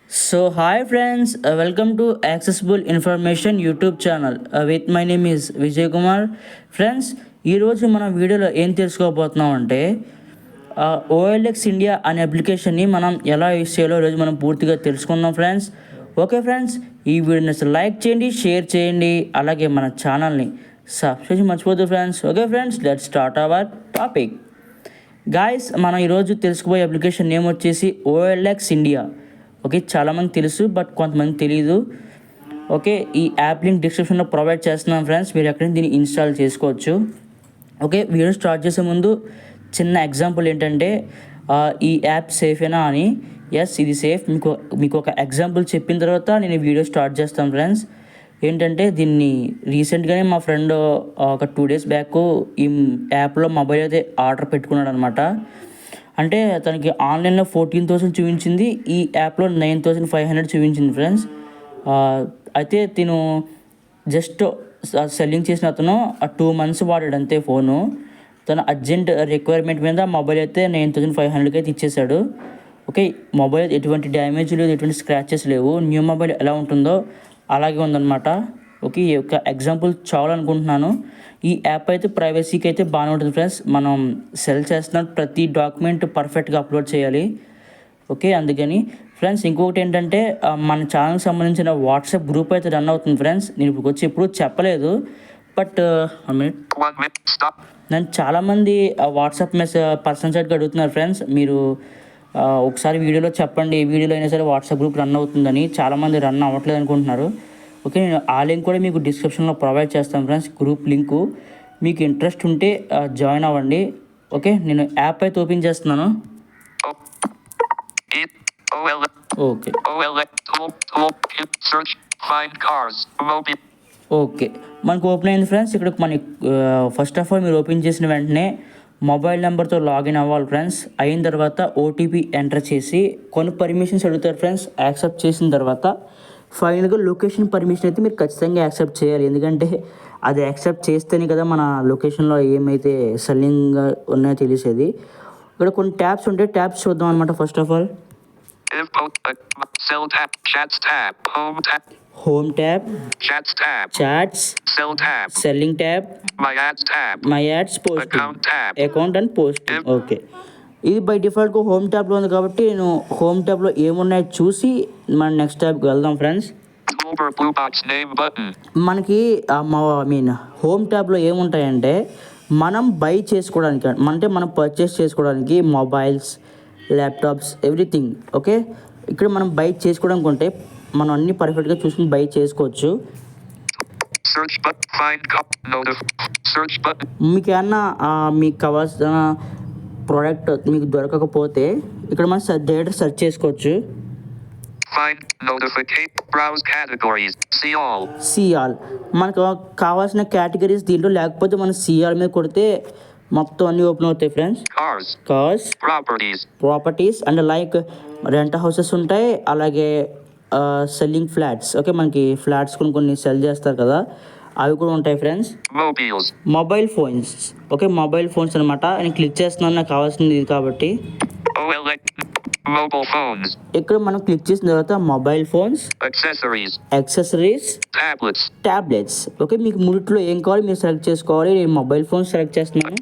So, hi friends, welcome to Accessible Information YouTube channel. With my name is Vijay Kumar. Friends ఈరోజు మనం వీడియోలో ఏం తెలుసుకోబోతున్నాం అంటే ఓఎల్ఎక్స్ ఇండియా అనే అప్లికేషన్ని మనం ఎలా యూస్ చేయాలో ఈరోజు మనం పూర్తిగా తెలుసుకుందాం ఫ్రెండ్స్. ఓకే ఫ్రెండ్స్, ఈ వీడియోని లైక్ చేయండి, షేర్ చేయండి, అలాగే మన ఛానల్ని సబ్స్క్రైబ్ మర్చిపోద్దు friends. Okay friends, let's start our topic. Guys, మనం ఈరోజు తెలుసుకోబోయే అప్లికేషన్ నేమ్ వచ్చేసి ఓఎల్ఎక్స్ ఇండియా. ఓకే, చాలామంది తెలుసు, బట్ కొంతమంది తెలియదు. ఓకే, ఈ యాప్ లింక్ డిస్క్రిప్షన్లో ప్రొవైడ్ చేస్తున్నాం ఫ్రెండ్స్, మీరు ఎక్కడైనా దీన్ని ఇన్స్టాల్ చేసుకోవచ్చు. ఓకే, వీడియో స్టార్ట్ చేసే ముందు చిన్న ఎగ్జాంపుల్ ఏంటంటే ఈ యాప్ సేఫేనా అని. ఎస్, ఇది సేఫ్. మీకు ఒక ఎగ్జాంపుల్ చెప్పిన తర్వాత నేను వీడియో స్టార్ట్ చేస్తాను ఫ్రెండ్స్. ఏంటంటే దీన్ని రీసెంట్గానే మా ఫ్రెండ్ ఒక 2 days బ్యాక్ ఈ యాప్లో మొబైల్ అయితే ఆర్డర్ పెట్టుకున్నాడు అనమాట. అంటే తనకి ఆన్లైన్లో 14,000 చూపించింది, ఈ యాప్లో 9,500 చూపించింది ఫ్రెండ్స్. అయితే తిను జస్ట్ సెల్లింగ్ చేసిన అతను 2 months వాడాడు అంతే ఫోను. తన అర్జెంట్ రిక్వైర్మెంట్ మీద మొబైల్ అయితే 9,500కి అయితే ఇచ్చేసాడు. ఓకే, మొబైల్ ఎటువంటి డ్యామేజ్ లేదు, ఎటువంటి స్క్రాచెస్ లేవు. న్యూ మొబైల్ ఎలా ఉంటుందో అలాగే ఉందన్నమాట. ఓకే, ఈ యొక్క ఎగ్జాంపుల్ చాలనుకుంటున్నాను. ఈ యాప్ అయితే ప్రైవసీకి అయితే బాగానే ఉంటుంది ఫ్రెండ్స్. మనం సెల్ చేస్తున్న ప్రతి డాక్యుమెంట్ పర్ఫెక్ట్గా అప్లోడ్ చేయాలి. ఓకే, అందుకని ఫ్రెండ్స్ ఇంకొకటి ఏంటంటే మన ఛానల్కి సంబంధించిన వాట్సాప్ గ్రూప్ అయితే రన్ అవుతుంది ఫ్రెండ్స్. నేను ఇప్పుడు వచ్చి ఎప్పుడూ చెప్పలేదు, బట్ నన్ను చాలామంది వాట్సాప్ పర్సనల్ సైట్కి అడుగుతున్నారు ఫ్రెండ్స్. మీరు ఒకసారి వీడియోలో చెప్పండి, ఏ వీడియోలో అయినా సరే వాట్సాప్ గ్రూప్ రన్ అవుతుందని. చాలామంది రన్ అవ్వట్లేదు అనుకుంటున్నారు. ఓకే, నేను ఆ లింక్ కూడా మీకు డిస్క్రిప్షన్లో ప్రొవైడ్ చేస్తాను ఫ్రెండ్స్, గ్రూప్ లింకు. మీకు ఇంట్రెస్ట్ ఉంటే జాయిన్ అవ్వండి. ఓకే, నేను యాప్ అయితే ఓపెన్ చేస్తున్నాను. ఓకే ఓకే, మనకు ఓపెన్ అయింది ఫ్రెండ్స్. ఇక్కడ మన ఫస్ట్ ఆఫ్ ఆల్ మీరు ఓపెన్ చేసిన వెంటనే మొబైల్ నెంబర్తో లాగిన్ అవ్వాలి ఫ్రెండ్స్. అయిన తర్వాత ఓటీపీ ఎంటర్ చేసి కొన్ని పర్మిషన్స్ అడుగుతారు ఫ్రెండ్స్. యాక్సెప్ట్ చేసిన తర్వాత ఫైనల్గా లొకేషన్ పర్మిషన్ అయితే మీరు ఖచ్చితంగా యాక్సెప్ట్ చేయాలి. ఎందుకంటే అది యాక్సెప్ట్ చేస్తేనే కదా మన లొకేషన్లో ఏమైతే సెల్లింగ్ ఉన్నాయో తెలిసేది. ఇక్కడ కొన్ని ట్యాబ్స్ ఉంటాయి, ట్యాబ్స్ చూద్దాం అనమాట. First of all home tab, chats, selling tab, my ads, posting, account and posting. Okay, ఇది బై డిఫాల్ట్గా హోమ్ ట్యాబ్లో ఉంది కాబట్టి నేను హోమ్ ట్యాబ్లో ఏమున్నాయో చూసి మన నెక్స్ట్ ట్యాబ్కి వెళ్దాం ఫ్రెండ్స్. మనకి హోమ్ ట్యాబ్లో ఏముంటాయంటే మనం బై చేసుకోవడానికి, అంటే మనం పర్చేస్ చేసుకోవడానికి మొబైల్స్, ల్యాప్టాప్స్, ఎవ్రీథింగ్. ఓకే, ఇక్కడ మనం బై చేసుకోవడానికి ఉంటే మనం అన్ని పర్ఫెక్ట్గా చూసుకుని బై చేసుకోవచ్చు. మీకు ఏమన్నా మీకు కావాల్సిన ప్రోడక్ట్ మీకు దొరకకపోతే ఇక్కడ మనం డైరెక్ట్ సెర్చ్ చేసుకోవచ్చు. See all మనకు కావాల్సిన కేటగిరీస్ దీంట్లో, లేకపోతే మనం సిఆర్ మీద కొడితే మొత్తం అన్ని ఓపెన్ అవుతాయి friends. Cars, properties and like rent houses ఉంటాయి, అలాగే సెల్లింగ్ ఫ్లాట్స్. ఓకే, మనకి ఫ్లాట్స్ కొన్ని సెల్ చేస్తారు కదా, అవి కూడా ఉంటాయి friends. Mobile phones. Okay, mobile phones అనమాట. నేను క్లిక్ చేస్తున్నాను, నాకు కావాల్సింది ఇది కాబట్టి. ఇక్కడ మనం క్లిక్ చేసిన తర్వాత mobile phones, accessories, tablets. Okay, మీకు మూడిట్లో ఏం కావాలి మీరు సెలెక్ట్ చేసుకోవాలి. నేను మొబైల్ ఫోన్స్ సెలెక్ట్ చేస్తున్నాను.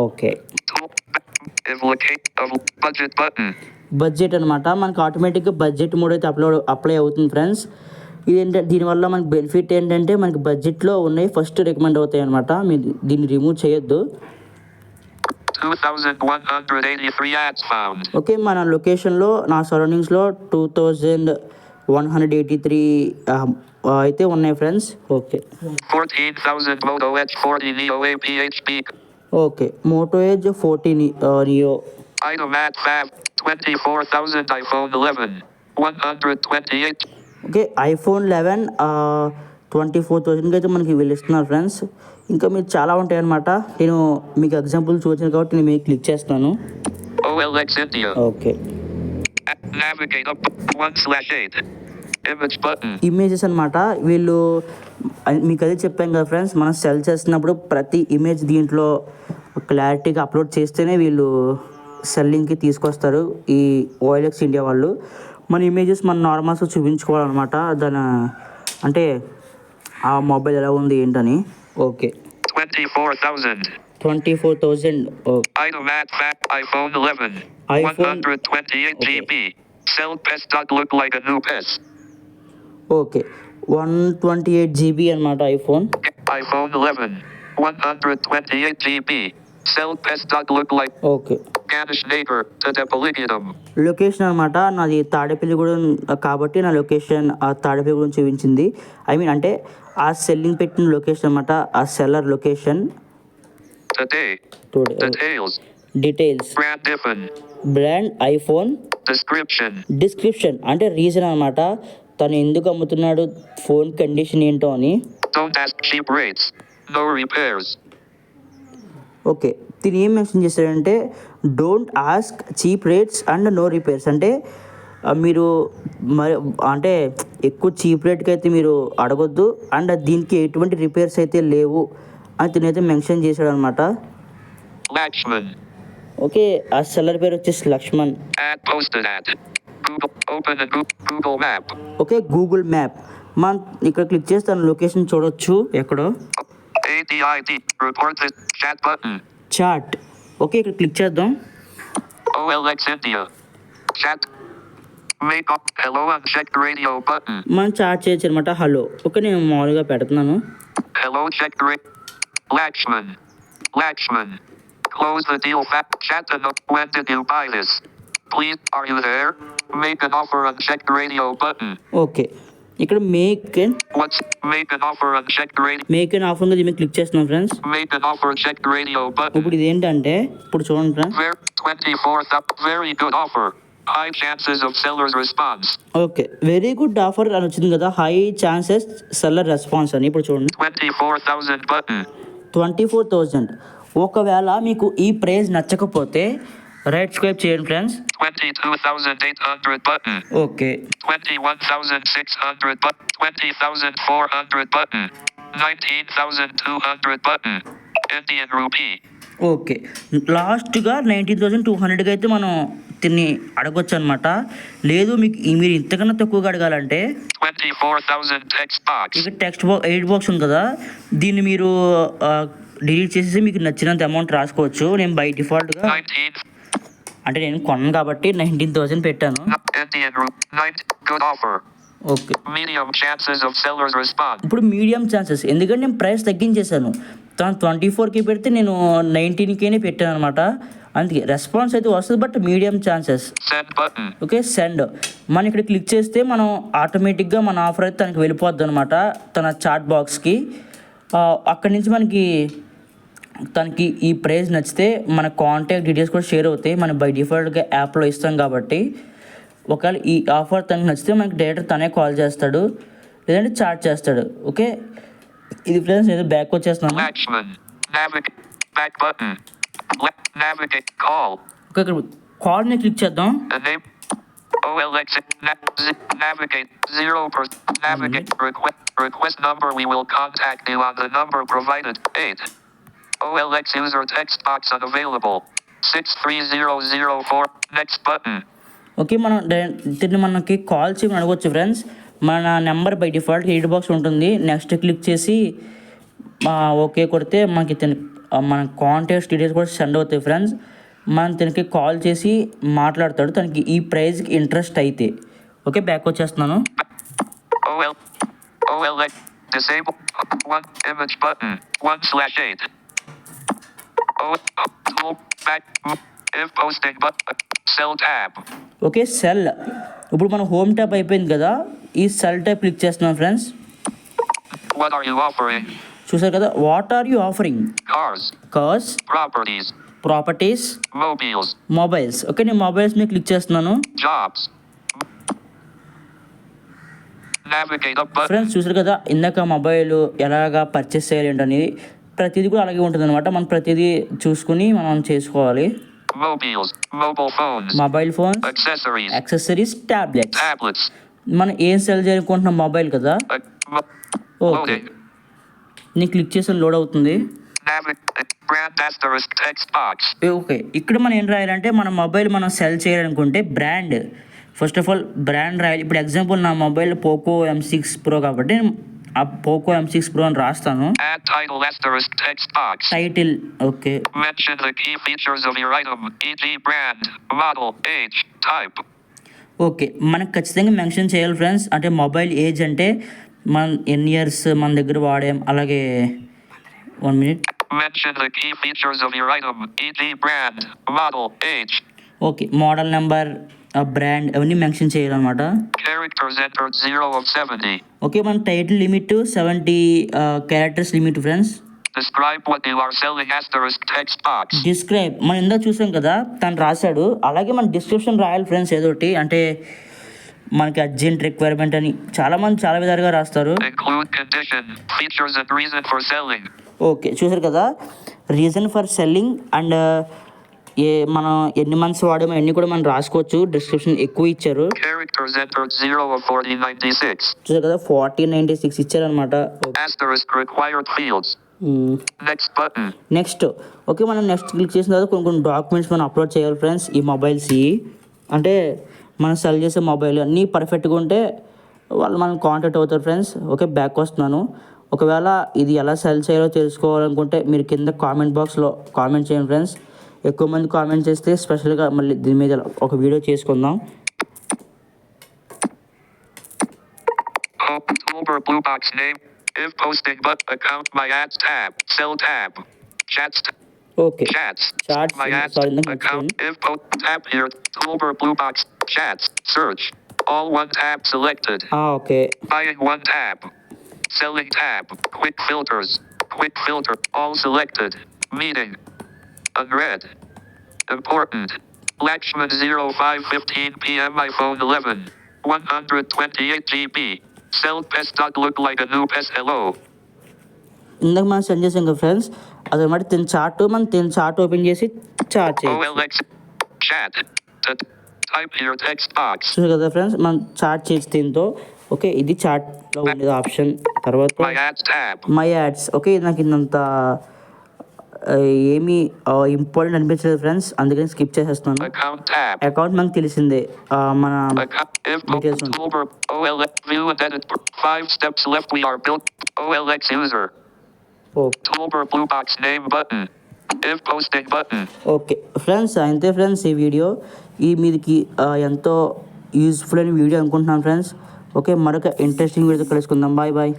ఓకే, బడ్జెట్ అనమాట. మనకు ఆటోమేటిక్గా బడ్జెట్ మోడ్ అయితే అప్లై అవుతుంది ఫ్రెండ్స్. ఇదేంటంటే దీనివల్ల మనకు బెనిఫిట్ ఏంటంటే మనకి బడ్జెట్లో ఉన్నాయి ఫస్ట్ రికమెండ్ అవుతాయి అనమాట. మీరు దీన్ని రిమూవ్ చేయొద్దు. ఓకే, మన లొకేషన్లో నా సరౌండింగ్స్లో 2,183 అయితే ఉన్నాయి friends. Okay, okay, Moto Edge 40 Neo. Okay, iPhone 11 24,000కి అయితే మనకి వీళ్ళు ఇస్తున్నారు ఫ్రెండ్స్. ఇంకా మీరు చాలా ఉంటాయి అనమాట. నేను మీకు ఎగ్జాంపుల్ చూసాను కాబట్టి నేను మీకు క్లిక్ చేస్తాను. ఓకే, ఇమేజెస్ అనమాట. వీళ్ళు మీకు అదే చెప్పాను కదా ఫ్రెండ్స్, మనం సెల్ చేస్తున్నప్పుడు ప్రతి ఇమేజ్ దీంట్లో క్లారిటీగా అప్లోడ్ చేస్తేనే వీళ్ళు సెల్లింగ్కి తీసుకొస్తారు ఈ ఓఎల్ఎక్స్ ఇండియా వాళ్ళు. మన ఇమేజెస్ మన నార్మల్స్గా చూపించుకోవాలన్నమాట, దాని అంటే ఆ మొబైల్ ఎలా ఉంది ఏంటని. Okay 24,000. iPhone 11. iPhone 128 GB. Cell best look like a new best. Okay 128 GB అనమాట iPhone. iPhone 11. 128 GB. Cell best look like. Okay Ganesh neighbor to Depoligium. Location అనమాట, నాది తాడేపల్లిగూడెం కాబట్టి నా లొకేషన్ ఆ తాడేపల్లిగూడెం చూపించింది. ఐ మీన్ అంటే ఆ సెల్లింగ్ పెట్టిన లొకేషన్ అనమాట, ఆ seller location. Today. Details. Details. Brand different. Brand iPhone. Description అంటే రీజన్ అనమాట, తను ఎందుకు అమ్ముతున్నాడు, ఫోన్ కండిషన్ ఏంటో అని. Don't ask cheap rates. No repairs. Okay దీని ఏం మెన్షన్ చేశాడంటే don't ask cheap rates and no repairs. అంటే మీరు మరి అంటే ఎక్కువ చీప్ రేట్కి అయితే మీరు అడగొద్దు, అండ్ దీనికి ఎటువంటి రిపేర్స్ అయితే లేవు అని తినైతే మెన్షన్ చేశాడు అనమాట. Lakshman. ఓకే ఆ సెల్లర్ పేరు వచ్చేసి Laxman. Ad posted at Google. Open a Google Map. Okay Google map. మనం ఇక్కడ క్లిక్ చేస్తే తన లొకేషన్ చూడొచ్చు ఎక్కడో. ADID. Report this chat button. Chat. Okay ఇక్కడ క్లిక్ చేద్దాం. OLX India. Chat. Make up hello unchecked radio button. మనం చాట్ చేయొచ్చు అనమాట. హలో. ఓకే నేను మామూలుగా పెడుతున్నాను. Hello checked Lakshman. Close the deal chat and when did you buy this? Please, are you there? Make an offer unchecked radio button. Okay ఇక్కడ make an offer unchecked radio. మేక్ an offer మీద click చేస్తున్నాం friends. Make an offer checked radio button. ఇప్పుడు ఇది ఏంటంటే ఇప్పుడు చూడండి friends. 24th very good offer. High chances of seller's response. Okay very good offer అని వచ్చింది కదా, హై ఛాన్సెస్ సెల్లర్ రెస్పాన్స్ అని. ఇప్పుడు చూడండి 24,000 button. 24,000. ఒకవేళ మీకు ఈ ప్రైస్ నచ్చకపోతే రైట్ స్వైప్ చేయండి friends. 22,800 button. Okay 21,600 button. 20,400 button. 19,200 button. Indian rupee. Okay లాస్ట్గా 19,200కి అయితే మనం దీన్ని అడగొచ్చు అనమాట. లేదు మీకు మీరు ఇంతకన్నా తక్కువగా అడగాలంటే 24,000 text box. ఇక టెక్స్ట్ బాక్స్ 8 బాక్స్ ఉంది కదా, దీన్ని మీరు డిలీట్ చేసేసి మీకు నచ్చినంత అమౌంట్ రాసుకోవచ్చు. నేను బై డిఫాల్ట్గా అంటే నేను కొన్నాను కాబట్టి 19,000 పెట్టాను. Indian rupee. Good offer. Okay Medium chances of seller's response. ఇప్పుడు మీడియం ఛాన్సెస్, ఎందుకంటే నేను ప్రైస్ తగ్గించేశాను. తను 24కి పెడితే నేను 19కేనే పెట్టాను అనమాట. అందుకే రెస్పాన్స్ అయితే వస్తుంది, but medium chances. Send button. Okay send. మనం ఇక్కడ క్లిక్ చేస్తే మనం ఆటోమేటిక్గా మన ఆఫర్ అయితే తనకి వెళ్ళిపోద్ది అనమాట, తన చాట్ బాక్స్కి. అక్కడి నుంచి తనకి ఈ ప్రైస్ నచ్చితే మన కాంటాక్ట్ డీటెయిల్స్ కూడా షేర్ అవుతాయి. మనం బై డిఫాల్ట్గా యాప్లో ఇస్తాం కాబట్టి ఒకవేళ ఈ ఆఫర్ తనకు నచ్చితే మనకి డైరెక్ట్ తనే కాల్ చేస్తాడు, లేదంటే చాట్ చేస్తాడు. ఓకే ఇది ఫ్రెండ్స్ నేను బ్యాక్ వచ్చేస్తున్నాను. Lakshman. Back button. Navigate call. Okay ఇక్కడ కాల్ని క్లిక్ చేద్దాం. Name. OLX. Navigate 0%. Navigate request number. We will contact you on the number provided. 8. OLX user text box unavailable. 63004. Next button. Okay మనం దీన్ని మనకి call చేయమని అడగవచ్చు friends. మన number by default 8 box ఉంటుంది. నెక్స్ట్ క్లిక్ చేసి okay కొడితే మనకి మన కాంటాక్ట్స్ డీటెయిల్స్ కూడా సెండ్ అవుతాయి ఫ్రెండ్స్. మనం తనకి కాల్ చేసి మాట్లాడతాడు, తనకి ఈ ప్రైస్కి ఇంట్రెస్ట్ అయితే. ఓకే బ్యాక్ వచ్చేస్తున్నాను. OLX disable 1 image button 1/8. Back if posting button cell tab. Okay sell. ఇప్పుడు మన హోమ్ ట్యాబ్ అయిపోయింది కదా, ఈ సెల్ ట్యాబ్ క్లిక్ చేస్తున్నాం friends. What are you offering? చూసారు కదా, what are you offering. Cars. Properties. Mobiles. Okay నేను మొబైల్స్ మీద క్లిక్ చేస్తున్నాను. ఫ్రెండ్స్ చూసారు కదా, ఇందాక మొబైల్ ఎలాగా పర్చేస్ చేయాలి ఏంటనేది ప్రతిదీ కూడా అలాగే ఉంటుంది అనమాట. మనం ప్రతిదీ చూసుకుని మనం చేసుకోవాలి. Mobile phones, accessories, tablets. మనం ఏం సెల్ చేయాలనుకుంటున్నాం, మొబైల్ కదా. ఓకే నేను క్లిక్ చేసి లోడ్ అవుతుంది. Brand asterisk text box. Okay, ఇక్కడ మనం ఏం రాయాలంటే మన మొబైల్ మనం సెల్ చేయాలనుకుంటే brand, first of all brand రాయాలి. ఇప్పుడు ఎగ్జాంపుల్ నా మొబైల్ పోకో M6 Pro కాబట్టి ఆ పోకో M6 Pro అని రాస్తాను. Add title asterisk text box. Title, okay. Mention the key features of your item, e.g. brand, model, age, type. Okay, మనకు ఖచ్చితంగా mention చేయాలి ఫ్రెండ్స్. అంటే మొబైల్ ఏజ్ అంటే మనం ఎన్ని ఇయర్స్ మన దగ్గర వాడాం, అలాగే 1 minute. Mention the key features of your item, e.g. brand, model, age. Okay, model number, brand అవన్నీ మెన్షన్ చేయాలన్నమాట. Characters entered 0 of 70. ఓకే, మన title limit 70 characters limit friends. Describe what you are selling asterisk text box. Describe, మనం ఇందాక చూసాం కదా తను రాశాడు, అలాగే మన డిస్క్రిప్షన్ రాయాలి ఫ్రెండ్స్ ఏదోటి. అంటే మనకి అర్జెంట్ రిక్వైర్మెంట్ అని చాలామంది చాలా విధాలుగా రాస్తారు. Include condition, features and reason for selling. Okay, చూసారు కదా, రీజన్ ఫర్ సెల్లింగ్ అండ్ మనం ఎన్ని మంత్స్ వాడామో అన్నీ కూడా మనం రాసుకోవచ్చు. డిస్క్రిప్షన్ ఎక్కువ ఇచ్చారు. Characters entered 0 of 4096. చూసారు కదా 4096 ఇచ్చారనమాట. Asterisk required fields. Next button. Next, okay, మనం నెక్స్ట్ క్లిక్ చేసిన తర్వాత కొన్ని డాక్యుమెంట్స్ మనం అప్లోడ్ చేయాలి ఫ్రెండ్స్. ఈ మొబైల్స్ అంటే మనం సెల్ చేసే మొబైల్ అన్నీ పర్ఫెక్ట్గా ఉంటే వాళ్ళు మనం కాంటాక్ట్ అవుతారు ఫ్రెండ్స్. ఓకే, బ్యాక్ వస్తున్నాను. ఒకవేళ ఇది ఎలా సెల్ చేయాలో తెలుసుకోవాలనుకుంటే మీరు కింద కామెంట్ బాక్స్లో కామెంట్ చేయండి ఫ్రెండ్స్. ఎక్కువ మంది కామెంట్ చేస్తే స్పెషల్గా మళ్ళీ దీని మీద ఒక వీడియో చేసుకుందాం. Toolbar blue box name. If posting but account my ads tab. Cell tab. Chats. ఓకే, Chats. చాట్స్, My ads sorry account. If post tab here. Toolbar blue box. Chats. Search. All one tab selected. Okay. Buying one tab. Selling tab. Quick filters. Quick filter. All selected. Meeting. Unread. Important. Lakshman 05:15 p.m. iPhone 11. 128 GB. Cell pest dot look like a new pest. Hello. ఇందాక మనం send చేసాం కదా friends, అదనమాట తిన chart open చేసి chart చేయాలి. OLX. Chat. Type your text box. చూసారు కదా ఫ్రెండ్స్, మనం చార్ట్ చేసి దీంతో. ఓకే, ఇది చార్ట్లో ఉండేది ఆప్షన్. తర్వాత My ads tab. My ads. Okay, నాకు ఇంత ఏమీ ఇంపార్టెంట్ అనిపించలేదు ఫ్రెండ్స్, అందుకని స్కిప్ చేసేస్తున్నాను. Account tab. అకౌంట్ మనకు తెలిసిందే, మన If details on. Toolbar. OLX. View and edit. 5 steps left. We are built. OLX user. Toolbar blue box name button. If posting button. Okay friends, అంతే friends ఈ video. ఈ మీదకి ఎంతో useful అయిన video అనుకుంటున్నాను ఫ్రెండ్స్. ఓకే, మరొక interesting వీడియోతో కలుసుకుందాం. Bye bye.